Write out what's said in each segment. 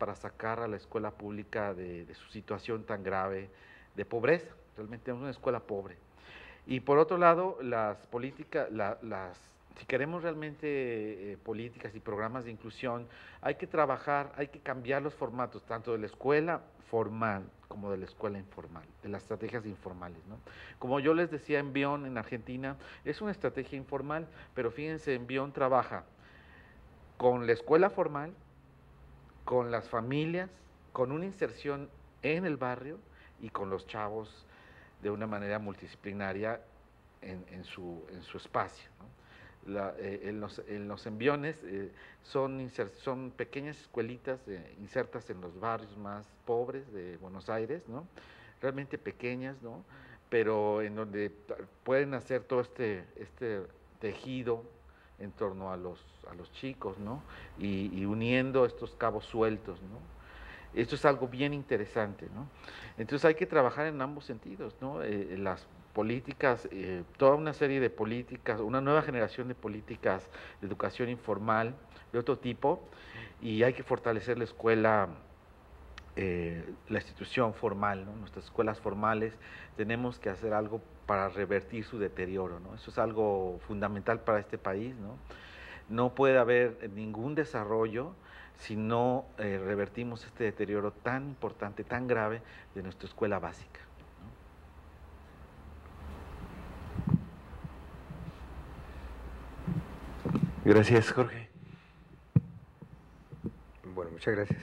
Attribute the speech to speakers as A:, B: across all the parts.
A: para sacar a la escuela pública de su situación tan grave de pobreza. Realmente tenemos una escuela pobre. Y por otro lado, las políticas, si queremos realmente políticas y programas de inclusión, hay que trabajar, hay que cambiar los formatos, tanto de la escuela formal como de la escuela informal, de las estrategias informales, ¿no? Como yo les decía, Envión en Argentina es una estrategia informal, pero fíjense, Envión trabaja con la escuela formal, con las familias, con una inserción en el barrio y con los chavos de una manera multidisciplinaria en su espacio, ¿no? En los enviones son pequeñas escuelitas insertas en los barrios más pobres de Buenos Aires, ¿no? Realmente pequeñas, ¿no? Pero en donde pueden hacer todo este tejido en torno a los chicos, ¿no? Y uniendo estos cabos sueltos, ¿no? Esto es algo bien interesante, ¿no? Entonces hay que trabajar en ambos sentidos, ¿no? Las políticas, toda una serie de políticas, una nueva generación de políticas de educación informal de otro tipo, y hay que fortalecer la escuela, la institución formal, ¿no? Nuestras escuelas formales, tenemos que hacer algo para revertir su deterioro, ¿no? Eso es algo fundamental para este país, ¿no? No puede haber ningún desarrollo si no revertimos este deterioro tan importante, tan grave de nuestra escuela básica, ¿no? Gracias, Jorge.
B: Bueno, muchas gracias.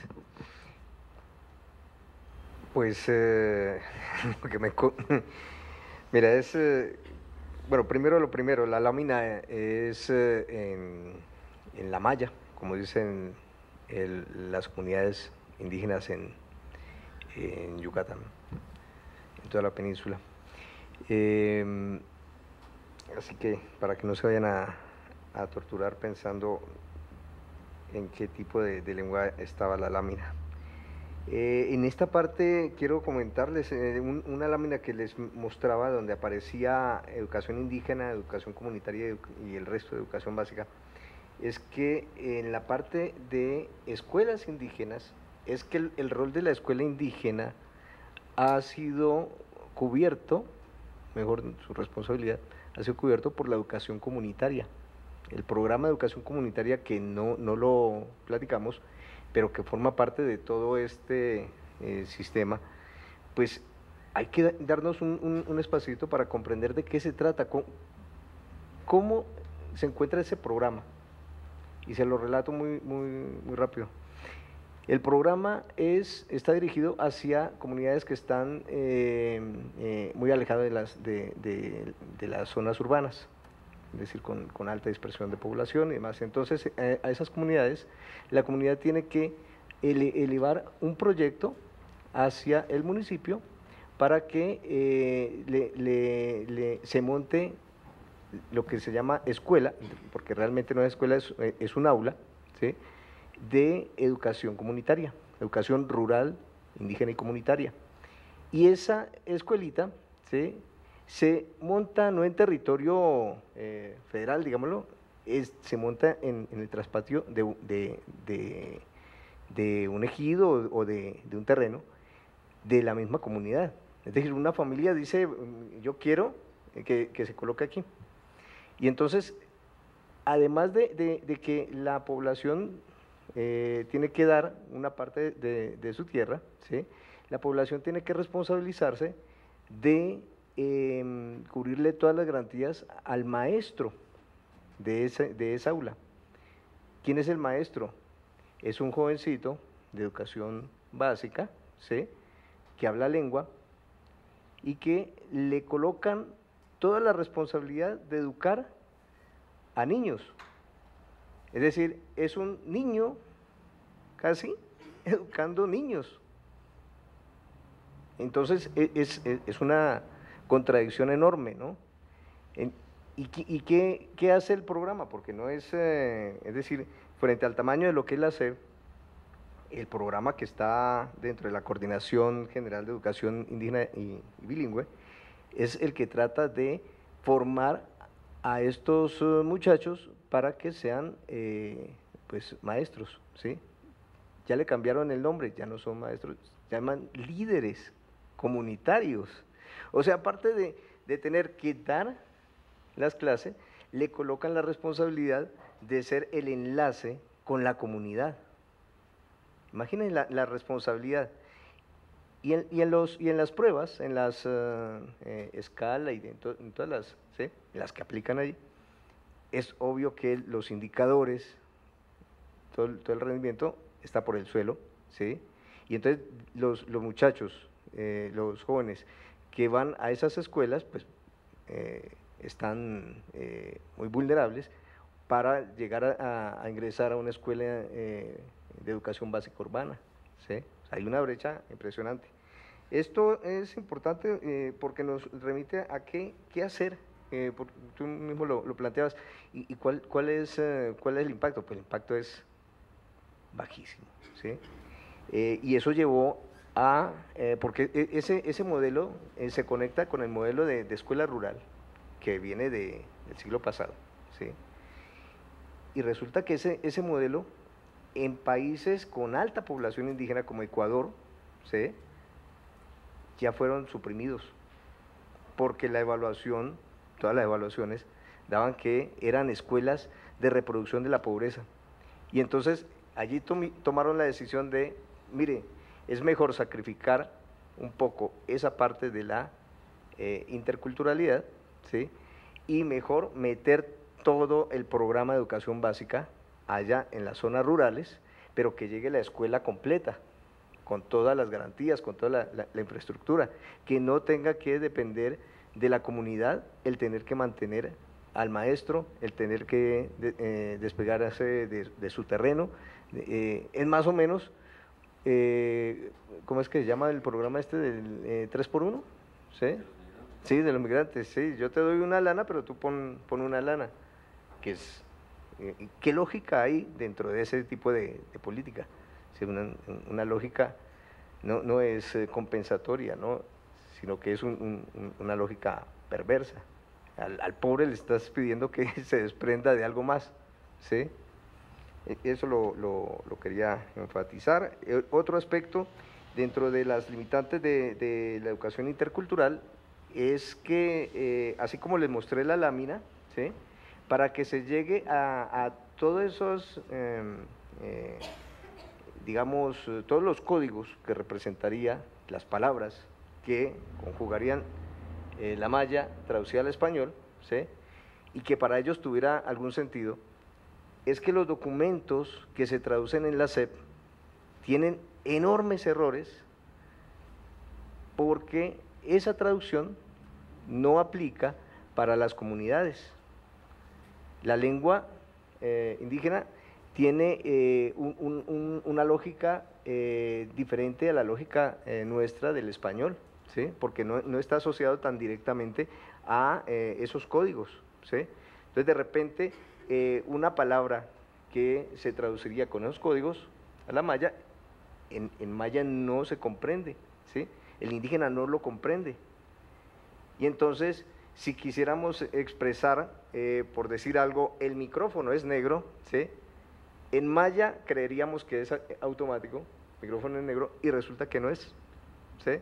B: Pues, que mira, bueno, primero lo primero, la lámina es en la malla, como dicen las comunidades indígenas en Yucatán, en toda la península. Así que para que no se vayan a torturar pensando en qué tipo de lengua estaba la lámina. En esta parte quiero comentarles una lámina que les mostraba donde aparecía educación indígena, educación comunitaria y el resto de educación básica. Es que en la parte de escuelas indígenas, es que el rol de la escuela indígena ha sido cubierto, mejor su responsabilidad, ha sido cubierto por la educación comunitaria. El programa de educación comunitaria que no lo platicamos, pero que forma parte de todo este sistema, pues hay que darnos un espacito para comprender de qué se trata, cómo se encuentra ese programa. Y se lo relato muy rápido. El programa está dirigido hacia comunidades que están muy alejadas de las zonas urbanas, es decir, con alta dispersión de población y demás. Entonces, a esas comunidades, la comunidad tiene que elevar un proyecto hacia el municipio para que se monte lo que se llama escuela, porque realmente no es escuela, es un aula, ¿sí?, de educación comunitaria, educación rural, indígena y comunitaria. Y esa escuelita, ¿sí?, se monta no en territorio federal, digámoslo, se monta en el traspatio de un ejido o de un terreno de la misma comunidad. Es decir, una familia dice, yo quiero que se coloque aquí. Y entonces, además de que la población tiene que dar una parte de su tierra, ¿sí?, la población tiene que responsabilizarse de cubrirle todas las garantías al maestro de esa aula. ¿Quién es el maestro? Es un jovencito de educación básica, ¿sí?, que habla lengua y que le colocan toda la responsabilidad de educar a niños. Es decir, es un niño casi educando niños. Entonces es una contradicción enorme, ¿no? ¿Y qué hace el programa? Porque no es decir, frente al tamaño de lo que es la SEP, el programa que está dentro de la Coordinación General de Educación Indígena y Bilingüe, es el que trata de formar a estos muchachos para que sean pues maestros, ¿sí?, ya le cambiaron el nombre, ya no son maestros, se llaman líderes comunitarios. O sea, aparte de tener que dar las clases, le colocan la responsabilidad de ser el enlace con la comunidad. Imaginen la responsabilidad. Y en las pruebas, en las escala y en todas las, ¿sí?, las que aplican allí, es obvio que los indicadores, todo el rendimiento está por el suelo, ¿sí? Y entonces los muchachos, los jóvenes que van a esas escuelas, pues están muy vulnerables para llegar a ingresar a una escuela de educación básica urbana, ¿sí? O sea, hay una brecha impresionante. Esto es importante porque nos remite a qué hacer, porque tú mismo lo planteabas, y cuál es el impacto. Pues el impacto es bajísimo, ¿sí? Y eso llevó a, porque ese modelo se conecta con el modelo de escuela rural, que viene del siglo pasado, ¿sí? Y resulta que ese modelo, en países con alta población indígena como Ecuador, ¿sí?, ya fueron suprimidos, porque la evaluación, todas las evaluaciones, daban que eran escuelas de reproducción de la pobreza. Y entonces allí tomaron la decisión de, mire, es mejor sacrificar un poco esa parte de la interculturalidad, ¿sí?, y mejor meter todo el programa de educación básica allá en las zonas rurales, pero que llegue la escuela completa, con todas las garantías, con toda la infraestructura, que no tenga que depender de la comunidad el tener que mantener al maestro, el tener que despegarse de su terreno. Es más o menos, ¿cómo es que se llama el programa este del 3x1? ¿Sí? Sí, de los migrantes, sí, yo te doy una lana, pero tú pon una lana, que es, ¿qué lógica hay dentro de ese tipo de política? Sí, una lógica no es compensatoria, ¿no?, sino que es una lógica perversa. Al pobre le estás pidiendo que se desprenda de algo más, ¿sí? Eso lo quería enfatizar. Otro aspecto dentro de las limitantes de la educación intercultural es que, así como les mostré la lámina, ¿sí?, para que se llegue a todos esos, digamos, todos los códigos que representaría las palabras que conjugarían la maya traducida al español, ¿sí?, y que para ellos tuviera algún sentido, es que los documentos que se traducen en la SEP tienen enormes errores porque esa traducción no aplica para las comunidades. La lengua indígena tiene una lógica diferente a la lógica nuestra del español, ¿sí?, porque no está asociado tan directamente a esos códigos, ¿sí? Entonces, de repente, una palabra que se traduciría con esos códigos a la maya, en maya no se comprende, ¿sí?, el indígena no lo comprende. Y entonces, si quisiéramos expresar, por decir algo, el micrófono es negro, ¿sí?, en maya creeríamos que es automático, micrófono es negro, y resulta que no es, ¿sí?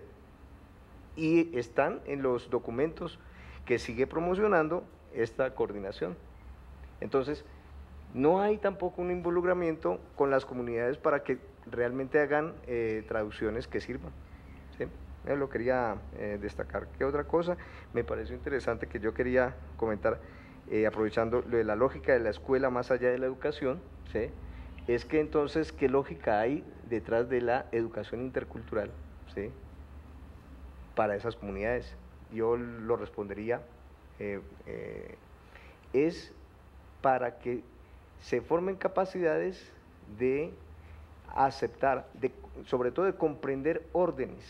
B: Y están en los documentos que sigue promocionando esta coordinación. Entonces, no hay tampoco un involucramiento con las comunidades para que realmente hagan traducciones que sirvan, ¿sí? Lo quería destacar. ¿Qué otra cosa? Me pareció interesante que yo quería comentar, aprovechando lo de la lógica de la escuela más allá de la educación, ¿sí?, es que entonces, ¿qué lógica hay detrás de la educación intercultural, ¿sí?, para esas comunidades? Yo lo respondería, es para que se formen capacidades de aceptar, sobre todo de comprender órdenes,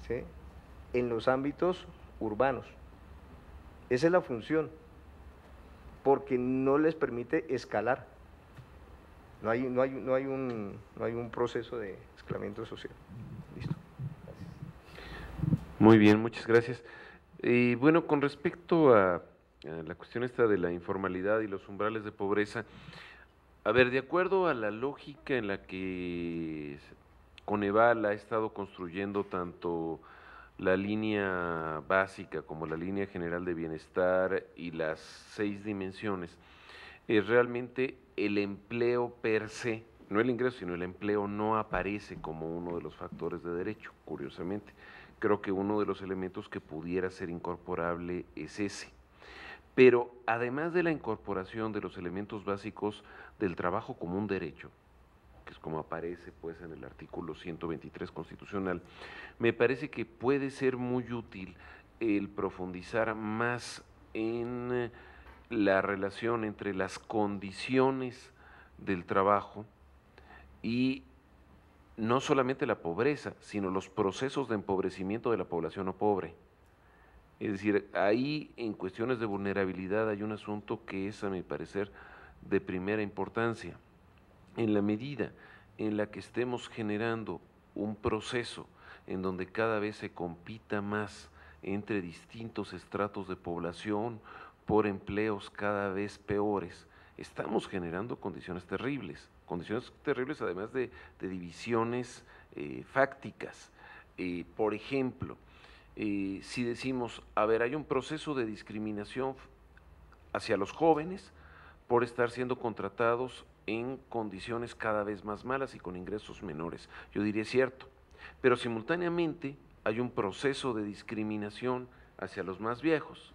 B: ¿sí?, en los ámbitos urbanos. Esa es la función, porque no les permite escalar. No hay un proceso de escalamiento social. Listo. Gracias.
C: Muy bien, muchas gracias. Y bueno, con respecto a la cuestión esta de la informalidad y los umbrales de pobreza, A ver, de acuerdo a la lógica en la que Coneval ha estado construyendo tanto la línea básica como la línea general de bienestar y las 6 dimensiones, realmente el empleo per se, no el ingreso, sino el empleo no aparece como uno de los factores de derecho, curiosamente. Creo que uno de los elementos que pudiera ser incorporable es ese. Pero además de la incorporación de los elementos básicos del trabajo como un derecho, que es como aparece pues en el artículo 123 constitucional, me parece que puede ser muy útil el profundizar más en la relación entre las condiciones del trabajo y no solamente la pobreza, sino los procesos de empobrecimiento de la población no pobre. Es decir, ahí en cuestiones de vulnerabilidad hay un asunto que es, a mi parecer, de primera importancia. En la medida en la que estemos generando un proceso en donde cada vez se compita más entre distintos estratos de población por empleos cada vez peores, estamos generando condiciones terribles además de divisiones fácticas. Por ejemplo, si decimos, a ver, hay un proceso de discriminación hacia los jóvenes por estar siendo contratados en condiciones cada vez más malas y con ingresos menores. Yo diría es cierto, pero simultáneamente hay un proceso de discriminación hacia los más viejos,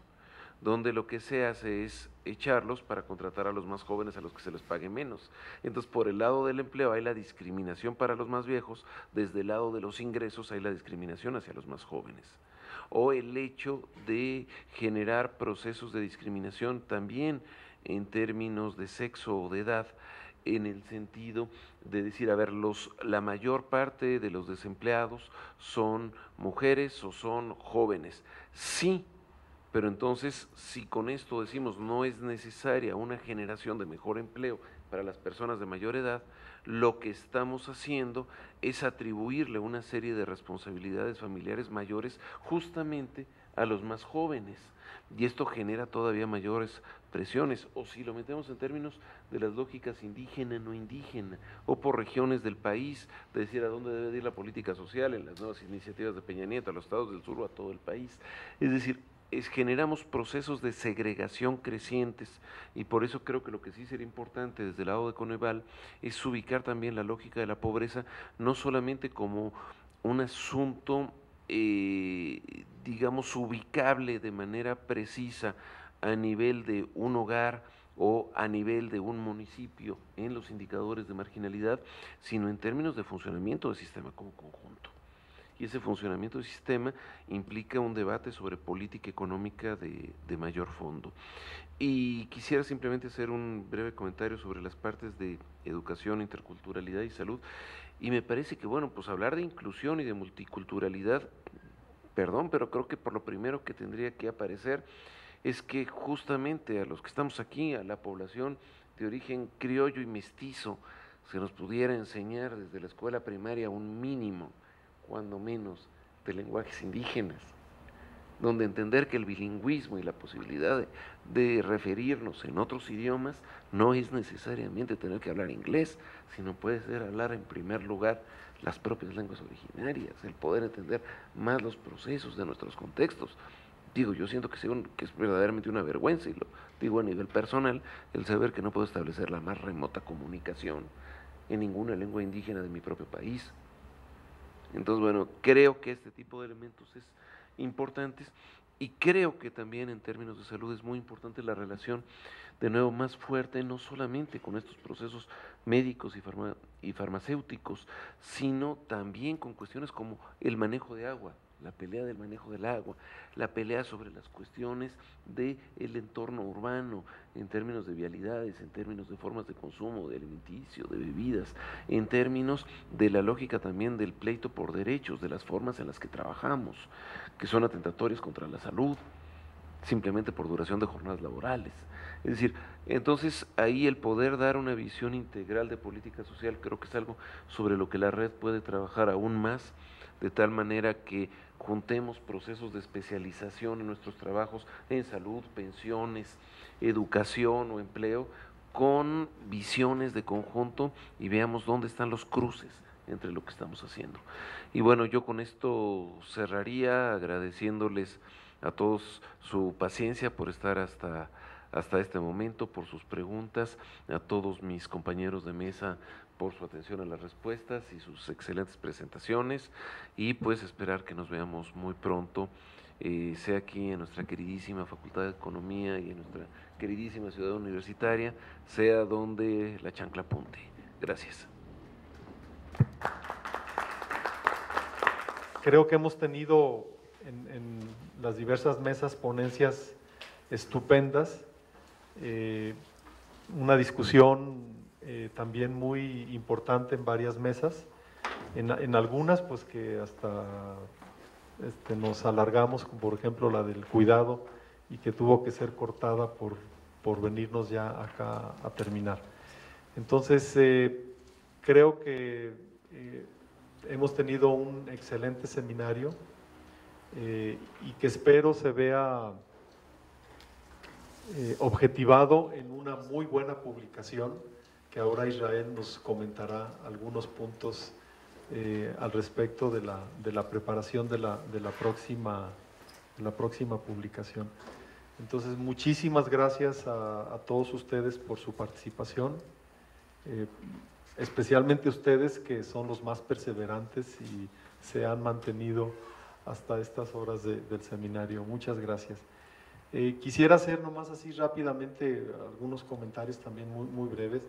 C: donde lo que se hace es echarlos para contratar a los más jóvenes a los que se les pague menos. Entonces, por el lado del empleo hay la discriminación para los más viejos, desde el lado de los ingresos hay la discriminación hacia los más jóvenes. O el hecho de generar procesos de discriminación también en términos de sexo o de edad, en el sentido de decir, a ver, la mayor parte de los desempleados son mujeres o son jóvenes. Sí, pero entonces, si con esto decimos no es necesaria una generación de mejor empleo para las personas de mayor edad, lo que estamos haciendo es atribuirle una serie de responsabilidades familiares mayores justamente a los más jóvenes. Y esto genera todavía mayores presiones. O si lo metemos en términos de las lógicas indígena, no indígena, o por regiones del país, de decir a dónde debe ir la política social en las nuevas iniciativas de Peña Nieto, a los estados del sur o a todo el país. Es decir, generamos procesos de segregación crecientes y por eso creo que lo que sí sería importante desde el lado de Coneval es ubicar también la lógica de la pobreza no solamente como un asunto digamos ubicable de manera precisa a nivel de un hogar o a nivel de un municipio en los indicadores de marginalidad, sino en términos de funcionamiento del sistema como conjunto. Y ese funcionamiento del sistema implica un debate sobre política económica de mayor fondo. Y quisiera simplemente hacer un breve comentario sobre las partes de educación, interculturalidad y salud. Y me parece que, bueno, pues hablar de inclusión y de multiculturalidad, perdón, pero creo que por lo primero que tendría que aparecer es que justamente a los que estamos aquí, a la población de origen criollo y mestizo, se nos pudiera enseñar desde la escuela primaria un mínimo, cuando menos, de lenguajes indígenas, donde entender que el bilingüismo y la posibilidad de referirnos en otros idiomas no es necesariamente tener que hablar inglés, sino puede ser hablar en primer lugar las propias lenguas originarias, el poder entender más los procesos de nuestros contextos. Digo, yo siento que es verdaderamente una vergüenza, y lo digo a nivel personal, el saber que no puedo establecer la más remota comunicación en ninguna lengua indígena de mi propio país. Entonces, bueno, creo que este tipo de elementos es importantes y creo que también en términos de salud es muy importante la relación de nuevo más fuerte, no solamente con estos procesos médicos y farmacéuticos, sino también con cuestiones como el manejo de agua, la pelea del manejo del agua, la pelea sobre las cuestiones del entorno urbano, en términos de vialidades, en términos de formas de consumo, de alimenticio, de bebidas, en términos de la lógica también del pleito por derechos, de las formas en las que trabajamos, que son atentatorias contra la salud, simplemente por duración de jornadas laborales. Es decir, entonces ahí el poder dar una visión integral de política social creo que es algo sobre lo que la red puede trabajar aún más, de tal manera que juntemos procesos de especialización en nuestros trabajos en salud, pensiones, educación o empleo con visiones de conjunto y veamos dónde están los cruces entre lo que estamos haciendo. Y bueno, yo con esto cerraría agradeciéndoles a todos su paciencia por estar hasta este momento, por sus preguntas, a todos mis compañeros de mesa por su atención a las respuestas y sus excelentes presentaciones, y pues esperar que nos veamos muy pronto, sea aquí en nuestra queridísima Facultad de Economía y en nuestra queridísima ciudad universitaria, sea donde la chancla apunte. Gracias.
D: Creo que hemos tenido en las diversas mesas ponencias estupendas, una discusión también muy importante en varias mesas, en algunas pues que hasta nos alargamos, como por ejemplo la del cuidado, y que tuvo que ser cortada por venirnos ya acá a terminar. Entonces, creo que hemos tenido un excelente seminario y que espero se vea objetivado en una muy buena publicación, que ahora Israel nos comentará algunos puntos al respecto de la preparación de la próxima publicación. Entonces, muchísimas gracias a todos ustedes por su participación, especialmente ustedes que son los más perseverantes y se han mantenido hasta estas horas del seminario. Muchas gracias. Quisiera hacer nomás así rápidamente algunos comentarios también muy breves.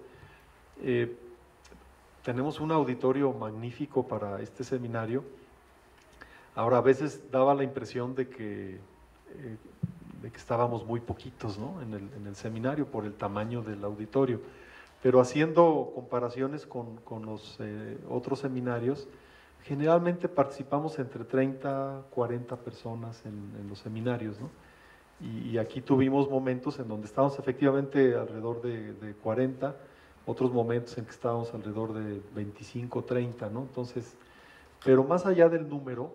D: Tenemos un auditorio magnífico para este seminario. Ahora, a veces daba la impresión de que estábamos muy poquitos, ¿no?, en el seminario por el tamaño del auditorio, pero haciendo comparaciones con los otros seminarios, generalmente participamos entre 30, 40 personas en los seminarios, ¿no? Y aquí tuvimos momentos en donde estábamos efectivamente alrededor de 40, otros momentos en que estábamos alrededor de 25, 30, ¿no? Entonces, pero más allá del número,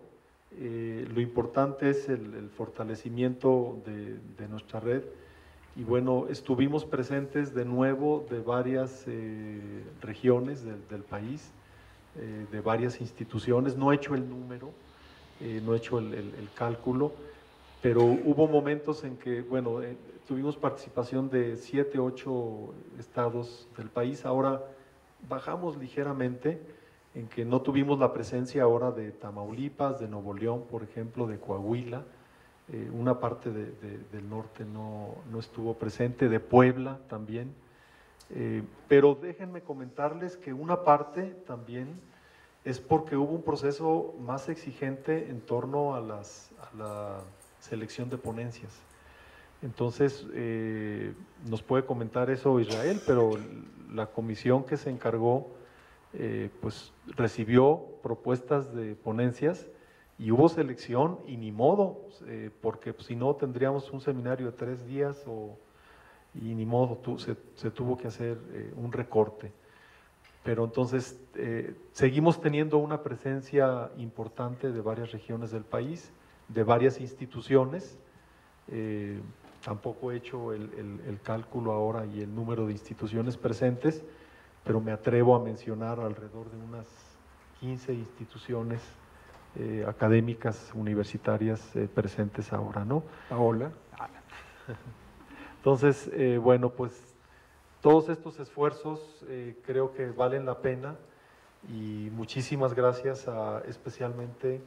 D: lo importante es el fortalecimiento de nuestra red. Y bueno, estuvimos presentes de nuevo de varias regiones del país, de varias instituciones. No he hecho el número, no he hecho el cálculo, pero hubo momentos en que, bueno, tuvimos participación de 7, 8 estados del país. Ahora bajamos ligeramente, en que no tuvimos la presencia ahora de Tamaulipas, de Nuevo León, por ejemplo, de Coahuila. Una parte del norte no estuvo presente, de Puebla también. Pero déjenme comentarles que una parte también es porque hubo un proceso más exigente en torno a la selección de ponencias. Entonces, nos puede comentar eso Israel, pero la comisión que se encargó, pues recibió propuestas de ponencias y hubo selección y ni modo, porque si no tendríamos un seminario de 3 días y ni modo, se tuvo que hacer un recorte. Pero entonces seguimos teniendo una presencia importante de varias regiones del país, de varias instituciones. Tampoco he hecho el cálculo ahora y el número de instituciones presentes, pero me atrevo a mencionar alrededor de unas 15 instituciones académicas universitarias presentes ahora, ¿no?
E: Paola.
D: Entonces, bueno, pues todos estos esfuerzos creo que valen la pena, y muchísimas gracias especialmente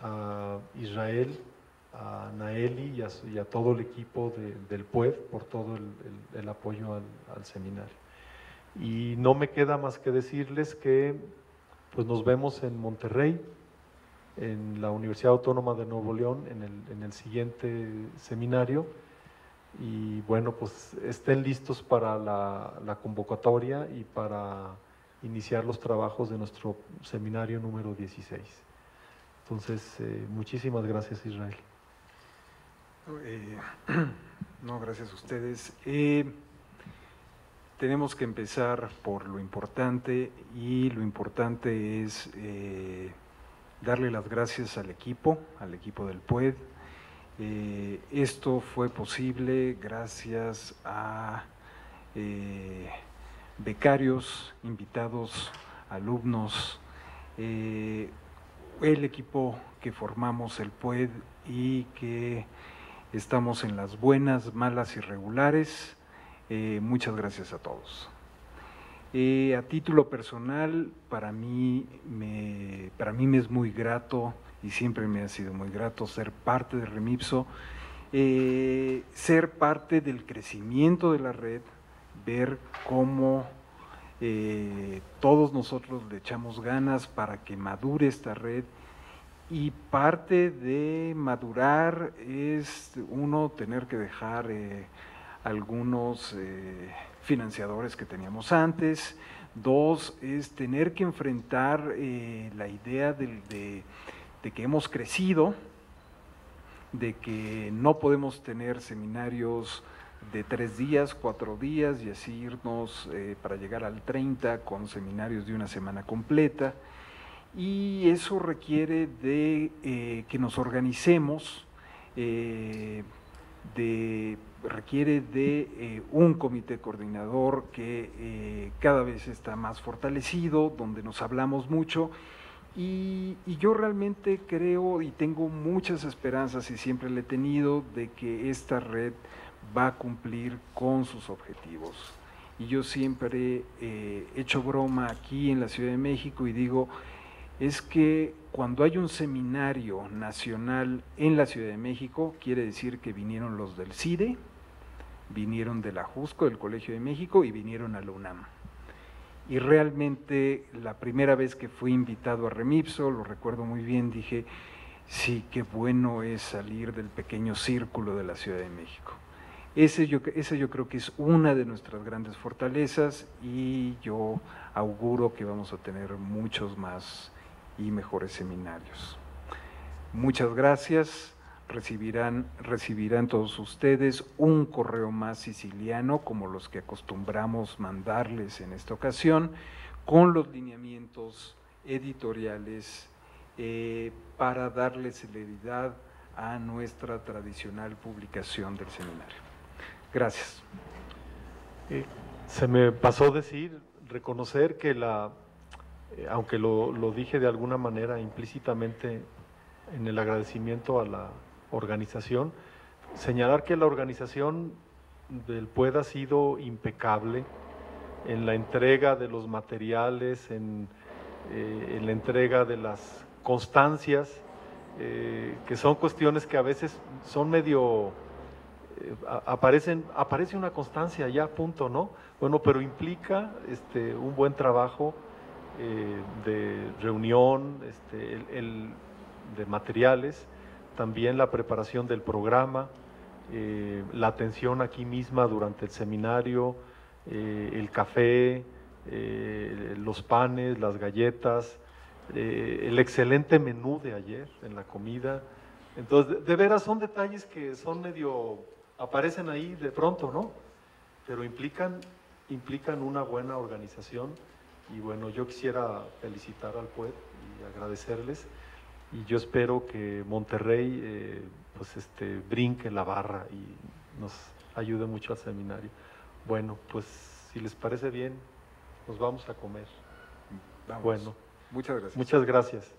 D: a Israel, a Naeli y a todo el equipo del PUED por todo el apoyo al seminario. Y no me queda más que decirles que pues nos vemos en Monterrey, en la Universidad Autónoma de Nuevo León, en el siguiente seminario. Y bueno, pues estén listos para la convocatoria y para iniciar los trabajos de nuestro seminario número 16. Entonces, muchísimas gracias, Israel.
E: No, gracias a ustedes. Tenemos que empezar por lo importante, y lo importante es darle las gracias al equipo del PUED. Esto fue posible gracias a becarios, invitados, alumnos, el equipo que formamos el PUED y que estamos en las buenas, malas y regulares. Muchas gracias a todos. A título personal, para mí me es muy grato y siempre me ha sido muy grato ser parte de Remipso, ser parte del crecimiento de la red, ver cómo todos nosotros le echamos ganas para que madure esta red, y parte de madurar es uno tener que dejar algunos financiadores que teníamos antes. Dos, es tener que enfrentar la idea de que hemos crecido, de que no podemos tener seminarios de 3 días, 4 días y así irnos para llegar al 30 con seminarios de una semana completa. Y eso requiere de que nos organicemos, requiere de un comité coordinador que cada vez está más fortalecido, donde nos hablamos mucho, y yo realmente creo y tengo muchas esperanzas, y siempre le he tenido, de que esta red va a cumplir con sus objetivos. Y yo siempre he hecho broma aquí en la Ciudad de México y digo, es que cuando hay un seminario nacional en la Ciudad de México, quiere decir que vinieron los del CIDE, vinieron de la JUSCO, del Colegio de México, y vinieron a la UNAM. Y realmente la primera vez que fui invitado a Remipso, lo recuerdo muy bien, dije, sí, qué bueno es salir del pequeño círculo de la Ciudad de México. Ese yo creo que es una de nuestras grandes fortalezas, y yo auguro que vamos a tener muchos más y mejores seminarios. Muchas gracias. Recibirán todos ustedes un correo más siciliano, como los que acostumbramos mandarles en esta ocasión, con los lineamientos editoriales para darle celeridad a nuestra tradicional publicación del seminario. Gracias.
D: Se me pasó reconocer que aunque lo dije de alguna manera implícitamente en el agradecimiento a la organización, señalar que la organización del PUED ha sido impecable en la entrega de los materiales, en la entrega de las constancias, que son cuestiones que a veces son medio, aparece una constancia ya, punto, ¿no? Bueno, pero implica un buen trabajo de reunión, de materiales, también la preparación del programa, la atención aquí misma durante el seminario, el café, los panes, las galletas, el excelente menú de ayer en la comida. Entonces, de veras son detalles que son aparecen ahí de pronto, ¿no? Pero implican una buena organización. Y bueno, yo quisiera felicitar al PUED y agradecerles, y yo espero que Monterrey brinque la barra y nos ayude mucho al seminario. Bueno, pues si les parece bien, nos vamos a comer.
E: Vamos.
D: Bueno,
E: muchas gracias.
D: Muchas gracias.